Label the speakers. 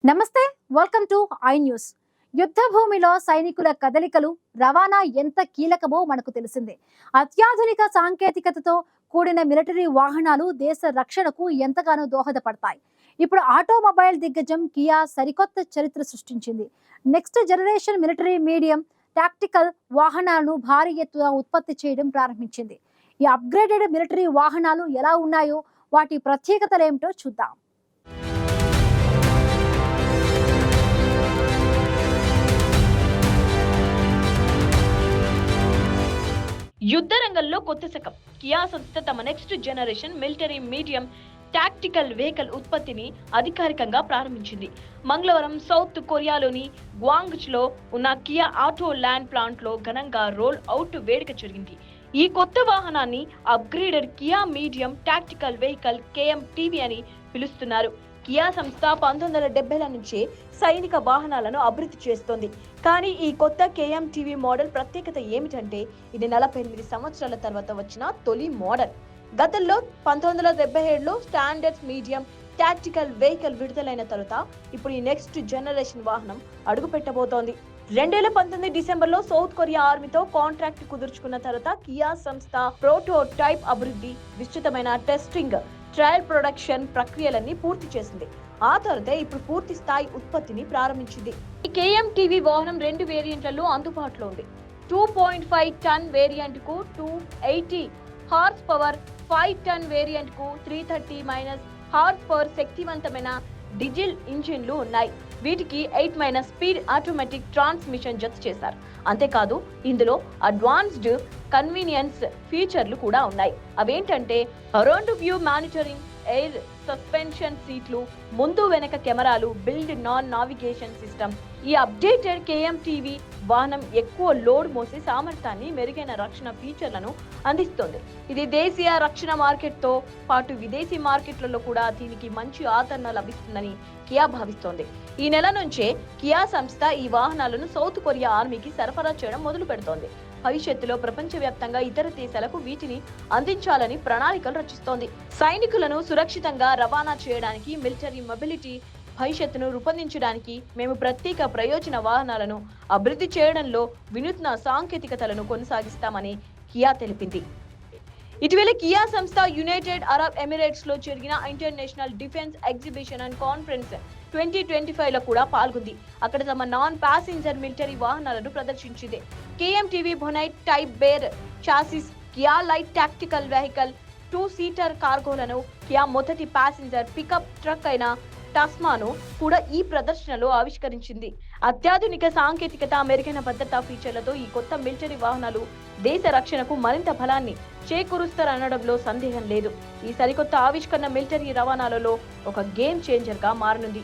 Speaker 1: నమస్తే, welcome to I news. యుద్ధ భూమిలో సైనికుల కదలికలు, రవాణా ఎంత కీలకమో మనకు తెలిసిందే. అత్యాధునిక సాంకేతికతతో కూడిన మిలిటరీ వాహనాలు దేశ రక్షణకు ఎంతగానో దోహదపడతాయి. ఇప్పుడు ఆటోమొబైల్ దిగ్గజం కియా సరికొత్త చరిత్ర సృష్టించింది. Next generation military medium tactical వాహనాలను భారీ ఎత్తున ఉత్పత్తి చేయడం ప్రారంభించింది. ఈ అప్గ్రేడెడ్ మిలిటరీ వాహనాలు ఎలా ఉన్నాయో, వాటి ప్రత్యేకతలేమిటో చూద్దాం.
Speaker 2: యుద్ధ రంగంలో కొత్త శకం. కియా సంస్థ తమ next generation military medium tactical vehicle ఉత్పత్తిని అధికారికంగా ప్రారంభించింది. మంగళవారం సౌత్ కొరియాలోని గ్వాంగ్జ్లో ఉన్న కియా ఆటో ల్యాండ్ ప్లాంట్ లో ఘనంగా రోల్ అవుట్ వేడుక జరిగింది. ఈ కొత్త వాహనాన్ని upgraded Kia medium tactical vehicle KMTV అని పిలుస్తున్నారు. కియా సంస్థ 1970ల నుంచే సైనిక వాహనాలను అభివృద్ధి చేస్తోంది. కానీ ఈ కొత్త KMTV మోడల్ ప్రత్యేకత ఏమిటంటే, ఇది 48 సంవత్సరాల తర్వాత వచ్చిన తొలి మోడల్. గతంలో 1977లో స్టాండర్డ్ మీడియం టాక్టికల్ వెహికల్ విడుదలైన తర్వాత ఇప్పుడు ఈ నెక్స్ట్ జనరేషన్ వాహనం అడుగు పెట్టబోతోంది. 2019 డిసెంబర్లో సౌత్ కొరియా ఆర్మీతో కాంట్రాక్ట్ కుదుర్చుకున్న తర్వాత కియా సంస్థ ప్రోటోటైప్ అభివృద్ధి, విస్తృతమైన టెస్టింగ్, ట్రయల్ ప్రొడక్షన్ ప్రక్రియలన్నీ పూర్తి చేసింది. ఆ తర్వాత ఇప్పుడు పూర్తి స్థాయి ఉత్పత్తిని ప్రారంభించింది. ఈ KMTV వాహనం 2 వేరియంట్లలో అందుబాటులో ఉంది. 2.5 టన్ వేరియంట్ కు 280 హార్స్ పవర్, 5 టన్ వేరియంట్ కు 330 హార్స్ పవర్ శక్తివంతమైన డీజిల్ ఇంజిన్లు ఉన్నాయి. వీటికి 8 స్పీడ్ ఆటోమేటిక్ ట్రాన్స్మిషన్ జత చేశారు. అంతేకాదు ఇందులో అడ్వాన్స్డ్ కన్వీనియన్స్ ఫీచర్లు కూడా ఉన్నాయి. అవేంటంటే around view monitoring, air suspension సీట్లు, ముందు వెనక కెమెరాలు, బిల్డ్ నాన్ నావిగేషన్ సిస్టమ్. ఈ అప్డేటెడ్ KMTV వాహనం ఎక్కువ లోడ్ మోసే సామర్థ్యాన్ని, మెరుగైన రక్షణ ఫీచర్లను అందిస్తోంది. ఇది దేశీయ రక్షణ మార్కెట్తో పాటు విదేశీ మార్కెట్లలో కూడా దీనికి మంచి ఆదరణ లభిస్తుందని కియా భావిస్తోంది. ఈ నెల నుంచే కియా సంస్థ ఈ వాహనాలను సౌత్ కొరియా ఆర్మీకి సరఫరా చేయడం మొదలు పెడుతోంది. భవిష్యత్తులో ప్రపంచవ్యాప్తంగా ఇతర దేశాలకు వీటిని అందించాలని ప్రణాళికలు రచిస్తోంది. సైనికులను సురక్షితంగా రవాణా చేయడానికి, మిలిటరీ మొబిలిటీ భవిష్యత్తును రూపొందించడానికి మేము ప్రత్యేక ప్రయోజన వాహనాలను అభివృద్ధి చేయడంలో వినూత్న సాంకేతికతలను కొనసాగిస్తామని కియా తెలిపింది. ఇటీవల కియా సంస్థ యునైటెడ్ అరబ్ ఎమిరేట్స్ లో జరిగిన international defence exhibition and conference 2025 లో కూడా పాల్గొంది. అక్కడ తమ నాన్ ప్యాసింజర్ మిలిటరీ వాహనాలను ప్రదర్శించింది. KMTV Bonite type bare chassis, Kia light tactical vehicle, 2 seater కార్గోలను, కియా మొదటి ప్యాసింజర్ పికప్ ట్రక్ అయిన టస్మాను కూడా ఈ ప్రదర్శనలో ఆవిష్కరించింది. అత్యాధునిక సాంకేతికత, మెరుగైన భద్రతా ఫీచర్లతో ఈ కొత్త మిలిటరీ వాహనాలు దేశ రక్షణకు మరింత బలాన్ని చేకూరుస్తారనడంలో సందేహం లేదు. ఈ సరికొత్త ఆవిష్కరణ మిలిటరీ రవాణాలలో ఒక గేమ్ చేంజర్ గా మారనుంది.